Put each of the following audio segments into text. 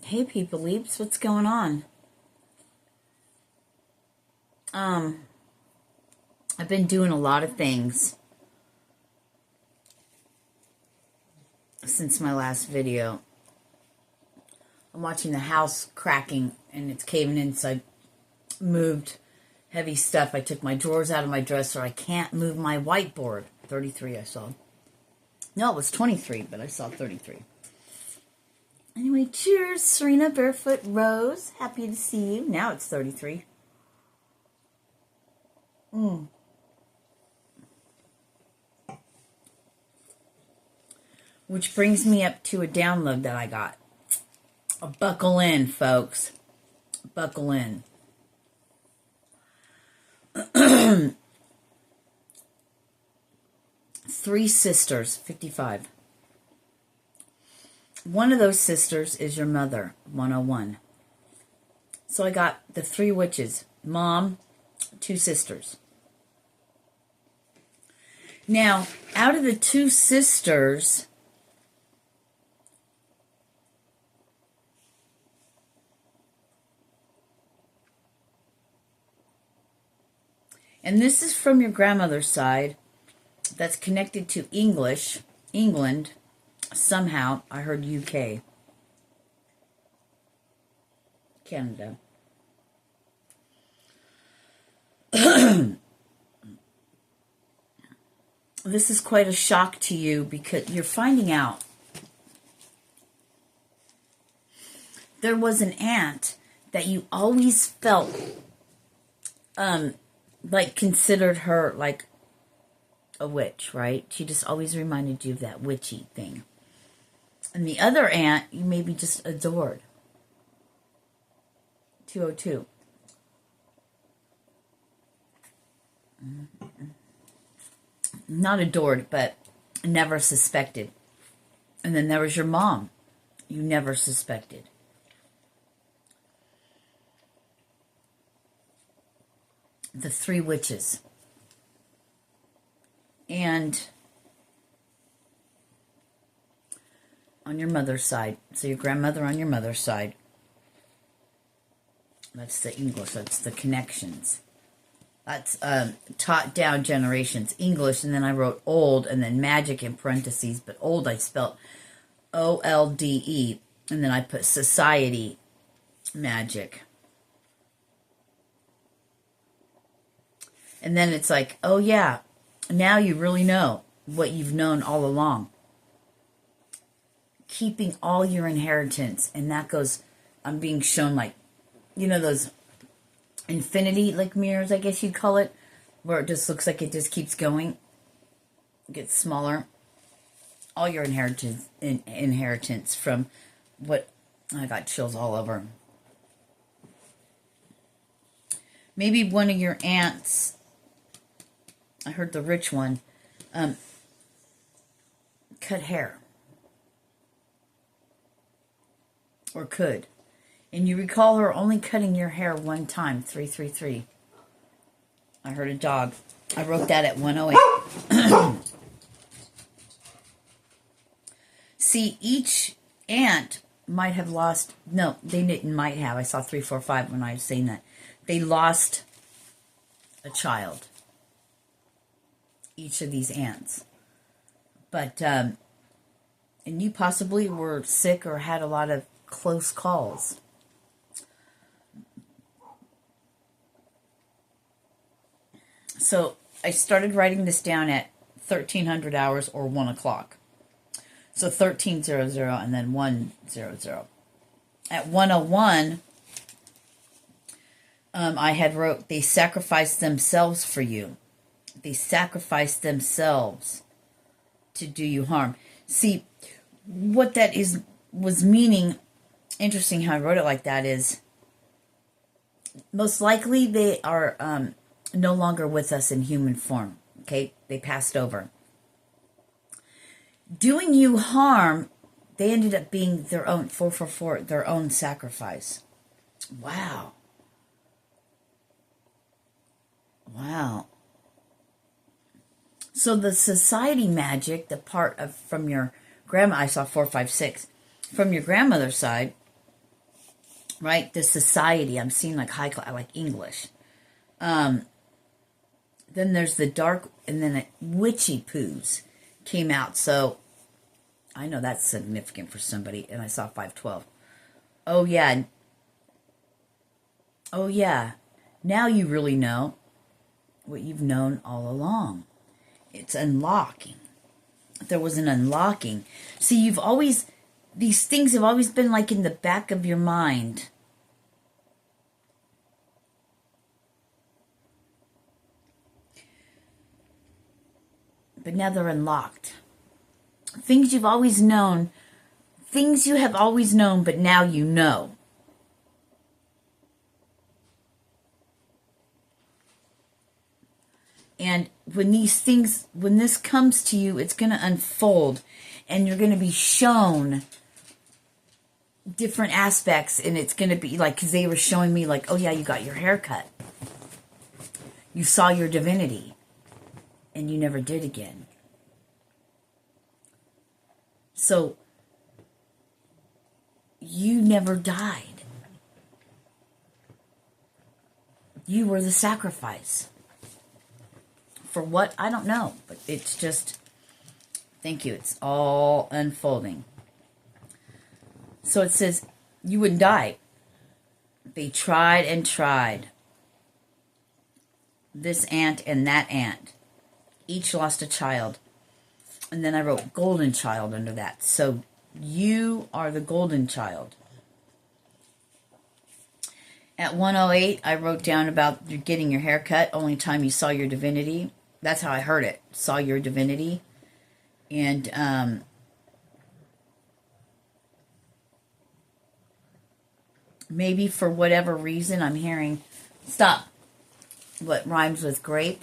Hey people leaps, what's going on? I've been doing a lot of things since my last video. I'm watching the house cracking and it's caving in, so I moved heavy stuff. I took my drawers out of my dresser. I can't move my whiteboard. 33 I saw. No, it was 23, but I saw 33. Anyway, cheers, Sirena Barefoot Rose. Happy to see you. Now it's 33. Which brings me up to a download that I got. Buckle in, folks. Buckle in. Three sisters, 55. One of those sisters is your mother, 101. So I got the three witches, mom, two sisters. Now, out of the two sisters, and this is from your grandmother's side, that's connected to England, somehow. I heard UK. Canada. This is quite a shock to you because you're finding out there was an aunt that you always felt like considered her like a witch, right? She just always reminded you of that witchy thing. And the other aunt you maybe just adored. 202. Not adored, but never suspected. And then there was your mom. You never suspected. The three witches. And on your mother's side, so your grandmother on your mother's side, that's the English, that's the connections. That's taught down generations, English, and then I wrote old, and then magic in parentheses, but old I spelled O-L-D-E, and then I put society magic. And then it's like, oh yeah, now you really know what you've known all along. Keeping all your inheritance, and that goes, I'm being shown like, you know those infinity like mirrors, I guess you'd call it, where it just looks like it just keeps going, it gets smaller. All your inheritance from what, I got chills all over. Maybe one of your aunts, I heard the rich one, cut hair. Or could. And you recall her only cutting your hair one time, 333. I heard a dog. I wrote that at 108. See, each aunt might have lost, no, they didn't might have. I saw 345 when I was saying that. They lost a child. Each of these aunts. But, and you possibly were sick or had a lot of close calls. So I started writing this down at 1300 hours or 1 o'clock. So 1300 and then 100. At 101, I had wrote, they sacrificed themselves for you. They sacrificed themselves to do you harm. See, what that was meaning, interesting how I wrote it like that, is most likely they are no longer with us in human form. Okay, they passed over. Doing you harm, they ended up being their own 444, their own sacrifice. Wow. Wow. So the society magic, the part of from your grandma, I saw 456, from your grandmother's side, right? The society. I'm seeing like high class, like English. Then there's the dark, and then witchy poos came out. So I know that's significant for somebody. And I saw 512. Oh, yeah. Oh, yeah. Now you really know what you've known all along. It's unlocking. There was an unlocking. See, these things have always been like in the back of your mind. But now they're unlocked. Things you've always known. Things you have always known, but now you know. And when this comes to you, it's going to unfold. And you're going to be shown different aspects. And it's going to be like, because they were showing me like, oh yeah, you got your hair cut. You saw your divinity. And you never did again. So, you never died. You were the sacrifice. For what? I don't know. But it's just, thank you. It's all unfolding. So it says, you wouldn't die. They tried and tried. This aunt and that aunt. Each lost a child. And then I wrote golden child under that. So you are the golden child. At 108, I wrote down about you getting your hair cut. Only time you saw your divinity. That's how I heard it. Saw your divinity. And maybe for whatever reason I'm hearing, stop. What rhymes with grape?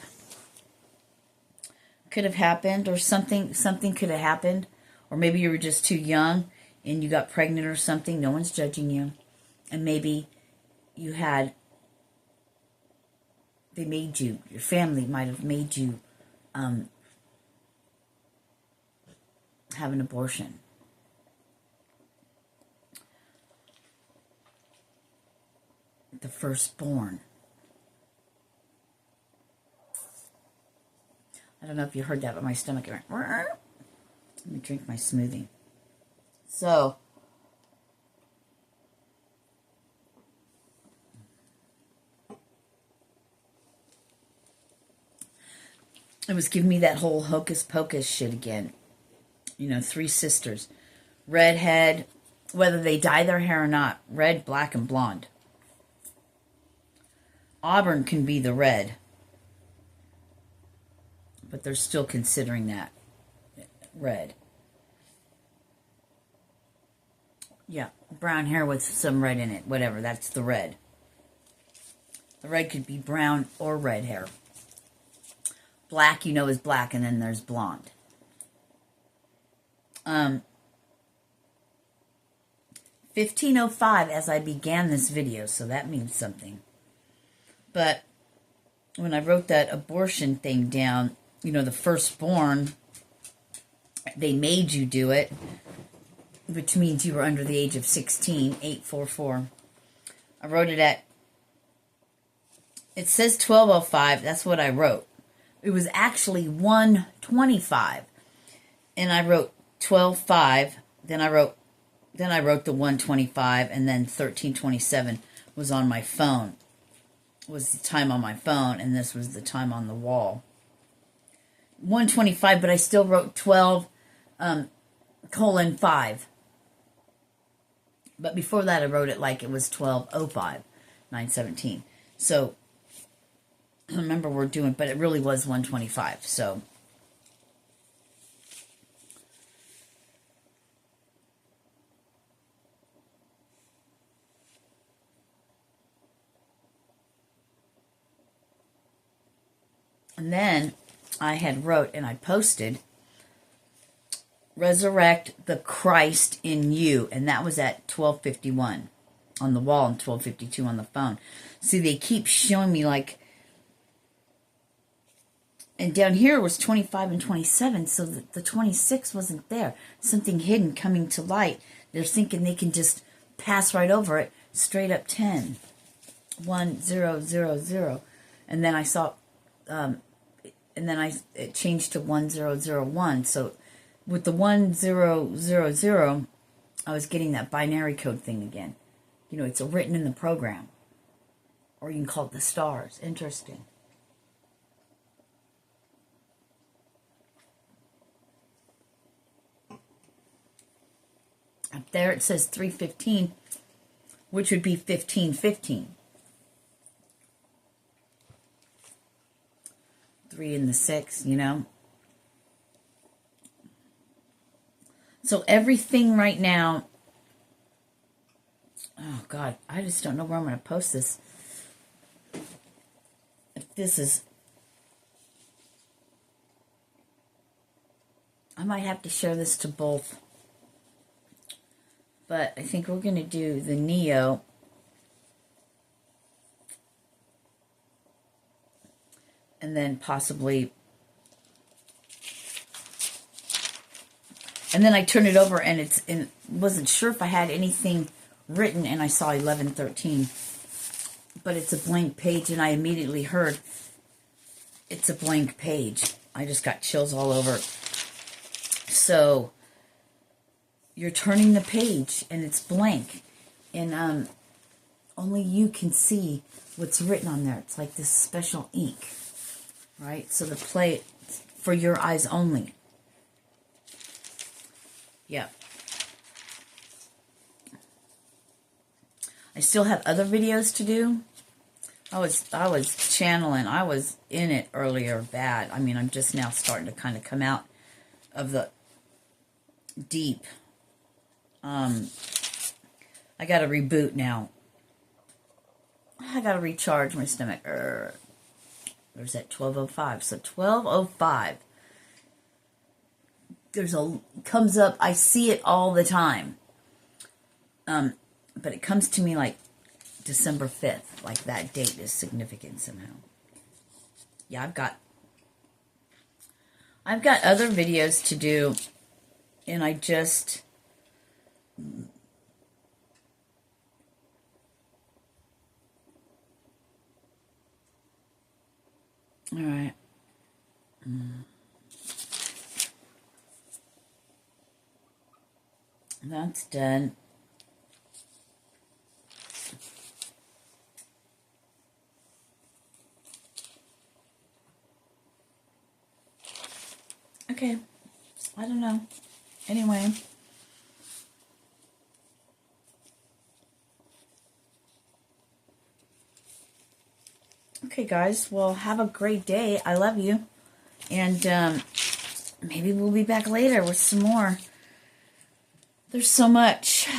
Could have happened, or something could have happened, or maybe you were just too young and you got pregnant or something. No one's judging you. And maybe you had, they made you, your family might have made you have an abortion. The firstborn. I don't know if you heard that, but my stomach went, let me drink my smoothie. So, it was giving me that whole hocus pocus shit again. You know, 3 sisters. Redhead, whether they dye their hair or not. Red, black, and blonde. Auburn can be the red. But they're still considering that red. Yeah, brown hair with some red in it. Whatever, that's the red. The red could be brown or red hair. Black, you know, is black, and then there's blonde. 1505 as I began this video, so that means something. But when I wrote that abortion thing down, you know, the firstborn, they made you do it, which means you were under the age of 16, 844. I wrote it at, it says 1205, that's what I wrote. It was actually 125, and I wrote 12:5. Then I wrote the 125, and then 13:27 was on my phone. Was the time on my phone, and this was the time on the wall. 125, but I still wrote 12:5. But before that, I wrote it like it was 12:05, 9:17. So I remember we're doing, but it really was 125. So and then I had wrote and I posted, resurrect the Christ in you. And that was at 12:51 on the wall and 12:52 on the phone. See, they keep showing me like, and down here was 25 and 27, so the 26 wasn't there. Something hidden coming to light. They're thinking they can just pass right over it. straight up 10. 1, 0, 0, 0. And then I saw, and then it changed to 1, 0, 0, 1. So with the 1, 0, 0, 0, I was getting that binary code thing again. You know, it's written in the program. Or you can call it the stars. Interesting. Up there it says 315, which would be 1515. 3 and the 6, you know. So everything right now, oh God, I just don't know where I'm going to post this. If this is, I might have to share this to both. But I think we're going to do the Neo. And then possibly, and then I turned it over and wasn't sure if I had anything written, and I saw 1113. But it's a blank page, and I immediately heard it's a blank page. I just got chills all over. So you're turning the page, and it's blank. And only you can see what's written on there. It's like this special ink. Right? So the play for your eyes only. Yeah. I still have other videos to do. I was channeling. I was in it earlier bad. I mean, I'm just now starting to kind of come out of the deep. I got to reboot now. I got to recharge my stomach. There's at 12:05. So 12:05. Comes up. I see it all the time. But it comes to me like December 5th. Like that date is significant somehow. Yeah, I've got other videos to do, and I just all right. That's done. Okay. I don't know. Anyway. Okay, guys. Well, have a great day. I love you. And maybe we'll be back later with some more. There's so much.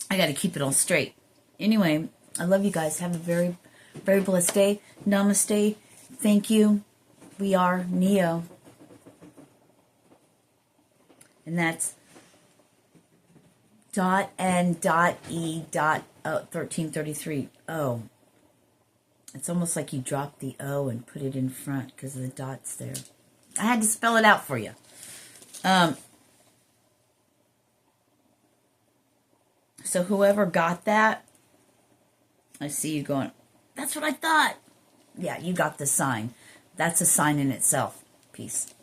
I got to keep it all straight. Anyway, I love you guys. Have a very, very blessed day. Namaste. Thank you. We are Neo. And that's .N.E.1333. Oh. It's almost like you dropped the O and put it in front because of the dots there. I had to spell it out for you. So whoever got that, I see you going, that's what I thought. Yeah, you got the sign. That's a sign in itself. Peace.